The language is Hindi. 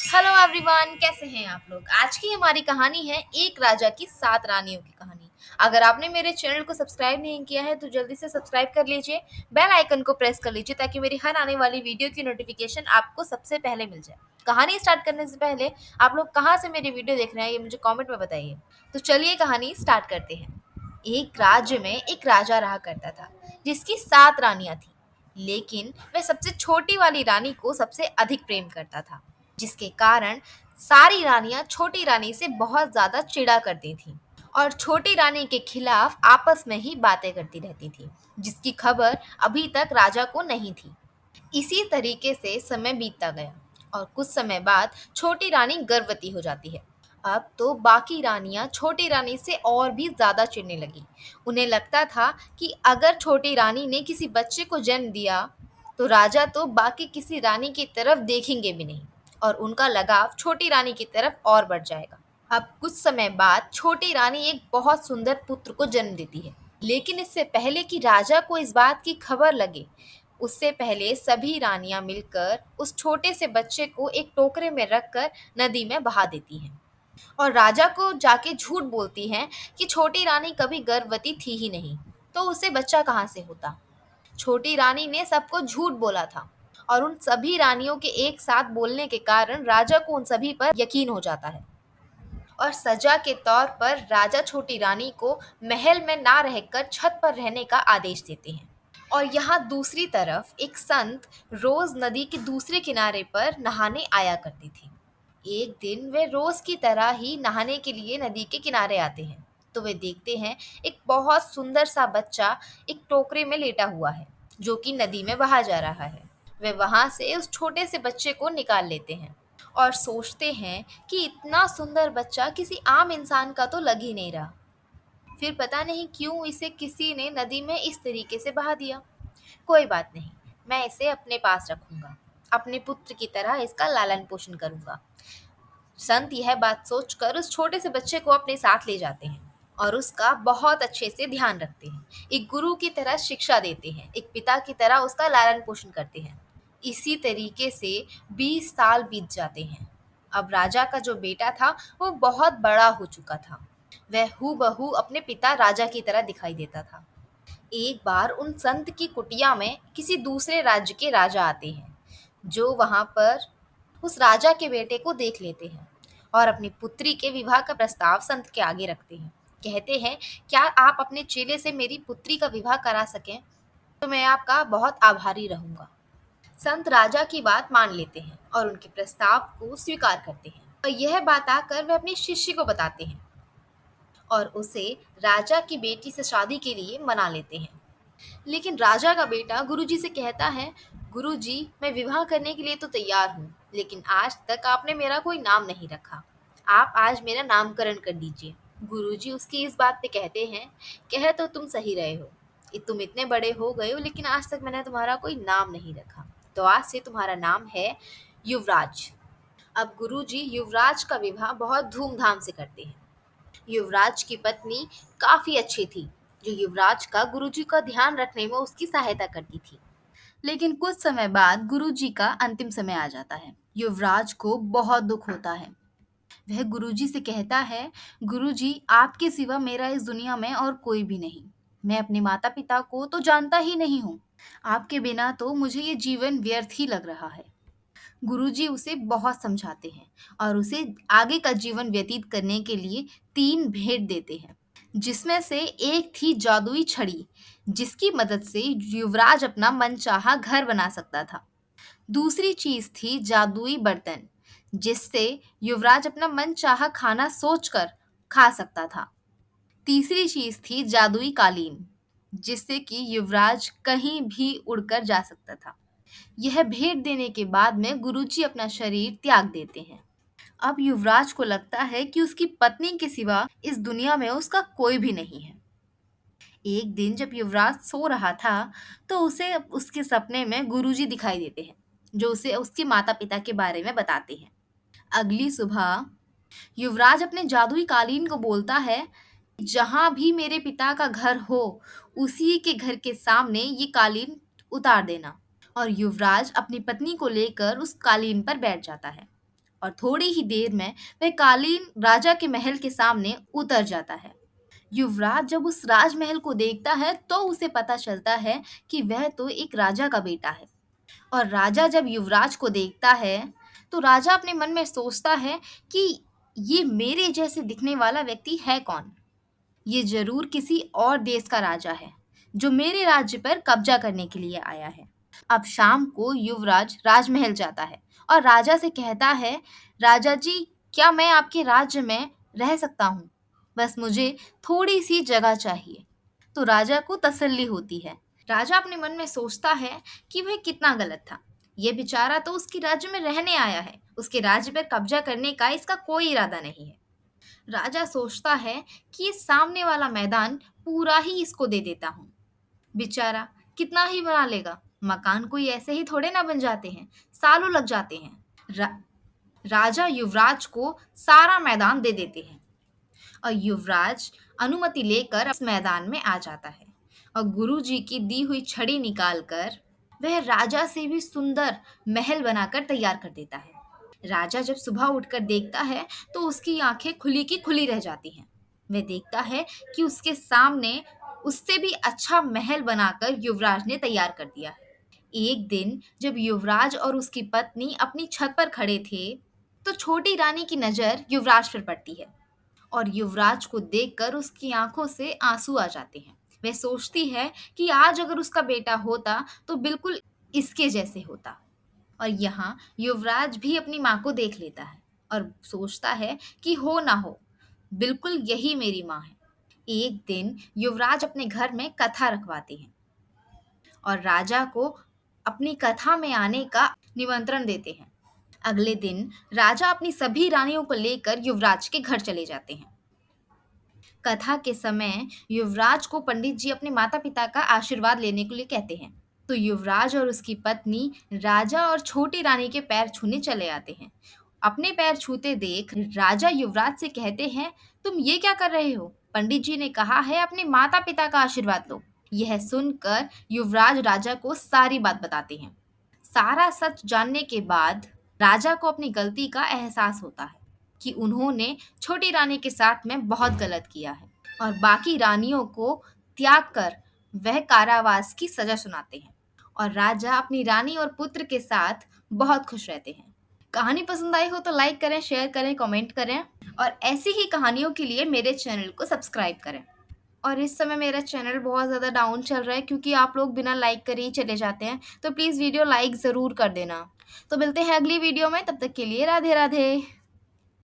हेलो एवरीवन, कैसे हैं आप लोग। आज की हमारी कहानी है एक राजा की 7 रानियों की कहानी। अगर आपने मेरे चैनल को सब्सक्राइब नहीं किया है तो जल्दी से सब्सक्राइब कर लीजिए, बेल आइकन को प्रेस कर लीजिए ताकि मेरी हर आने वाली वीडियो की नोटिफिकेशन आपको सबसे पहले मिल जाए। कहानी स्टार्ट करने से पहले आप लोग कहाँ से मेरी वीडियो देख रहे हैं ये मुझे कॉमेंट में बताइए। तो चलिए कहानी स्टार्ट करते हैं। एक राज्य में एक राजा रहा करता था जिसकी 7 रानियां थी, लेकिन वह सबसे छोटी वाली रानी को सबसे अधिक प्रेम करता था, जिसके कारण सारी रानियां छोटी रानी से बहुत ज्यादा चिढ़ा करती थीं और छोटी रानी के खिलाफ आपस में ही बातें करती रहती थी, जिसकी खबर अभी तक राजा को नहीं थी। इसी तरीके से समय बीतता गया और कुछ समय बाद छोटी रानी गर्भवती हो जाती है। अब तो बाकी रानियां छोटी रानी से और भी ज्यादा चिढ़ने लगी। उन्हें लगता था कि अगर छोटी रानी ने किसी बच्चे को जन्म दिया तो राजा तो बाकी किसी रानी की तरफ देखेंगे भी नहीं और उनका लगाव छोटी रानी की तरफ और बढ़ जाएगा। अब कुछ समय बाद छोटी रानी एक बहुत सुंदर पुत्र को जन्म देती है, लेकिन इससे पहले कि राजा को इस बात की खबर लगे, उससे पहले सभी रानियां मिलकर उस छोटे से बच्चे को एक टोकरे में रखकर नदी में बहा देती हैं और राजा को जाके झूठ बोलती हैं कि छोटी रानी कभी गर्भवती थी ही नहीं, तो उसे बच्चा कहाँ से होता। छोटी रानी ने सबको झूठ बोला था और उन सभी रानियों के एक साथ बोलने के कारण राजा को उन सभी पर यकीन हो जाता है और सजा के तौर पर राजा छोटी रानी को महल में ना रहकर छत पर रहने का आदेश देते हैं। और यहाँ दूसरी तरफ एक संत रोज नदी के दूसरे किनारे पर नहाने आया करती थी। एक दिन वे रोज की तरह ही नहाने के लिए नदी के किनारे आते हैं, तो वे देखते हैं एक बहुत सुंदर सा बच्चा एक टोकरे में लेटा हुआ है जो कि नदी में बहा जा रहा है। वे वहां से उस छोटे से बच्चे को निकाल लेते हैं और सोचते हैं कि इतना सुंदर बच्चा किसी आम इंसान का तो लग ही नहीं रहा। फिर पता नहीं क्यों इसे किसी ने नदी में इस तरीके से बहा दिया। कोई बात नहीं, मैं इसे अपने पास रखूंगा, अपने पुत्र की तरह इसका लालन पोषण करूंगा। संत यह बात सोचकर उस छोटे से बच्चे को अपने साथ ले जाते हैं और उसका बहुत अच्छे से ध्यान रखते हैं। एक गुरु की तरह शिक्षा देते हैं, एक पिता की तरह उसका लालन पोषण करते हैं। इसी तरीके से 20 साल बीत जाते हैं। अब राजा का जो बेटा था वो बहुत बड़ा हो चुका था। वह हूबहू अपने पिता राजा की तरह दिखाई देता था। एक बार उन संत की कुटिया में किसी दूसरे राज्य के राजा आते हैं, जो वहां पर उस राजा के बेटे को देख लेते हैं और अपनी पुत्री के विवाह का प्रस्ताव संत के आगे रखते हैं। कहते हैं, क्या आप अपने चेले से मेरी पुत्री का विवाह करा सकें तो मैं आपका बहुत आभारी रहूंगा। संत राजा की बात मान लेते हैं और उनके प्रस्ताव को स्वीकार करते हैं और यह बात आकर वे अपने शिष्य को बताते हैं और उसे राजा की बेटी से शादी के लिए मना लेते हैं। लेकिन राजा का बेटा गुरुजी से कहता है, गुरुजी मैं विवाह करने के लिए तो तैयार हूँ, लेकिन आज तक आपने मेरा कोई नाम नहीं रखा। आप आज मेरा नामकरण कर दीजिए। गुरुजी उसकी इस बात पे कहते हैं, कह तो तुम सही रहे हो, तुम इतने बड़े हो गए हो लेकिन आज तक मैंने तुम्हारा कोई नाम नहीं रखा, तो आज से तुम्हारा नाम है युवराज। अब गुरुजी युवराज का विवाह बहुत धूमधाम से करते हैं। युवराज की पत्नी काफी अच्छी थी, जो युवराज का गुरुजी का ध्यान रखने में उसकी सहायता करती थी। लेकिन कुछ समय बाद गुरुजी का अंतिम समय आ जाता है। युवराज को बहुत दुख होता है। वह गुरुजी से कहता है, गुरुजी आपके सिवा मेरा इस दुनिया में और कोई भी नहीं। मैं अपने माता पिता को तो जानता ही नहीं हूँ। आपके बिना तो मुझे ये जीवन व्यर्थ ही लग रहा है। गुरुजी उसे बहुत समझाते हैं और उसे आगे का जीवन व्यतीत करने के लिए 3 भेंट देते हैं, जिसमें से एक थी जादुई छड़ी, जिसकी मदद से युवराज अपना मनचाहा घर बना सकता था। दूसरी चीज थी जादुई बर्तन, जिससे युवराज अपना मनचाहा खाना सोचकर खा सकता था। तीसरी चीज थी जादुई कालीन, जिससे कि युवराज कहीं भी उड़कर जा सकता था। यह भेंट देने के बाद में गुरुजी अपना शरीर त्याग देते हैं। अब युवराज को लगता है कि उसकी पत्नी के सिवा इस दुनिया में उसका कोई भी नहीं है। एक दिन जब युवराज सो रहा था, तो उसे उसके सपने में गुरुजी दिखाई देते हैं, जो उसे उसके माता पिता के बारे में बताते हैं। अगली सुबह युवराज अपने जादुई कालीन को बोलता है, जहां भी मेरे पिता का घर हो, उसी के घर के सामने ये कालीन उतार देना। और युवराज अपनी पत्नी को लेकर उस कालीन पर बैठ जाता है और थोड़ी ही देर में वह कालीन राजा के महल के सामने उतर जाता है। युवराज जब उस राजमहल को देखता है तो उसे पता चलता है कि वह तो एक राजा का बेटा है। और राजा जब युवराज को देखता है तो राजा अपने मन में सोचता है कि ये मेरे जैसे दिखने वाला व्यक्ति है कौन। ये जरूर किसी और देश का राजा है जो मेरे राज्य पर कब्जा करने के लिए आया है। अब शाम को युवराज राजमहल जाता है और राजा से कहता है, राजा जी, क्या मैं आपके राज्य में रह सकता हूँ? बस मुझे थोड़ी सी जगह चाहिए। तो राजा को तसल्ली होती है। राजा अपने मन में सोचता है कि वह कितना गलत था। ये बेचारा तो उसके राज्य में रहने आया है, उसके राज्य पर कब्जा करने का इसका कोई इरादा नहीं है। राजा सोचता है कि ये सामने वाला मैदान पूरा ही इसको दे देता हूँ। बेचारा कितना ही बना लेगा, मकान कोई ऐसे ही थोड़े ना बन जाते हैं, सालों लग जाते हैं। रा, राजा युवराज को सारा मैदान दे देते हैं और युवराज अनुमति लेकर इस मैदान में आ जाता है और गुरुजी की दी हुई छड़ी निकालकर वह राजा से भी सुंदर महल बनाकर तैयार कर देता है। राजा जब सुबह उठकर देखता है तो उसकी आंखें खुली की खुली रह जाती हैं। वह देखता है कि उसके सामने उससे भी अच्छा महल बनाकर युवराज ने तैयार कर दिया है। एक दिन जब युवराज और उसकी पत्नी अपनी छत पर खड़े थे तो छोटी रानी की नजर युवराज पर पड़ती है और युवराज को देखकर उसकी आंखों से आंसू आ जाते हैं। वह सोचती है कि आज अगर उसका बेटा होता तो बिल्कुल इसके जैसे होता। और यहाँ युवराज भी अपनी माँ को देख लेता है और सोचता है कि हो ना हो, बिल्कुल यही मेरी माँ है। एक दिन युवराज अपने घर में कथा रखवाते हैं और राजा को अपनी कथा में आने का निमंत्रण देते हैं। अगले दिन राजा अपनी सभी रानियों को लेकर युवराज के घर चले जाते हैं। कथा के समय युवराज को पंडित जी अपने माता पिता का आशीर्वाद लेने के लिए कहते हैं। तो युवराज और उसकी पत्नी राजा और छोटी रानी के पैर छूने चले आते हैं। अपने पैर छूते देख राजा युवराज से कहते हैं, तुम ये क्या कर रहे हो? पंडित जी ने कहा है अपने माता पिता का आशीर्वाद लो। यह सुनकर युवराज राजा को सारी बात बताते हैं। सारा सच जानने के बाद राजा को अपनी गलती का एहसास होता है कि उन्होंने छोटी रानी के साथ में बहुत गलत किया है और बाकी रानियों को त्याग कर वह कारावास की सजा सुनाते हैं और राजा अपनी रानी और पुत्र के साथ बहुत खुश रहते हैं। कहानी पसंद आई हो तो लाइक करें, शेयर करें, कमेंट करें और ऐसी ही कहानियों के लिए मेरे चैनल को सब्सक्राइब करें। और इस समय मेरा चैनल बहुत ज़्यादा डाउन चल रहा है क्योंकि आप लोग बिना लाइक करे ही चले जाते हैं, तो प्लीज़ वीडियो लाइक ज़रूर कर देना। तो मिलते हैं अगली वीडियो में, तब तक के लिए राधे राधे।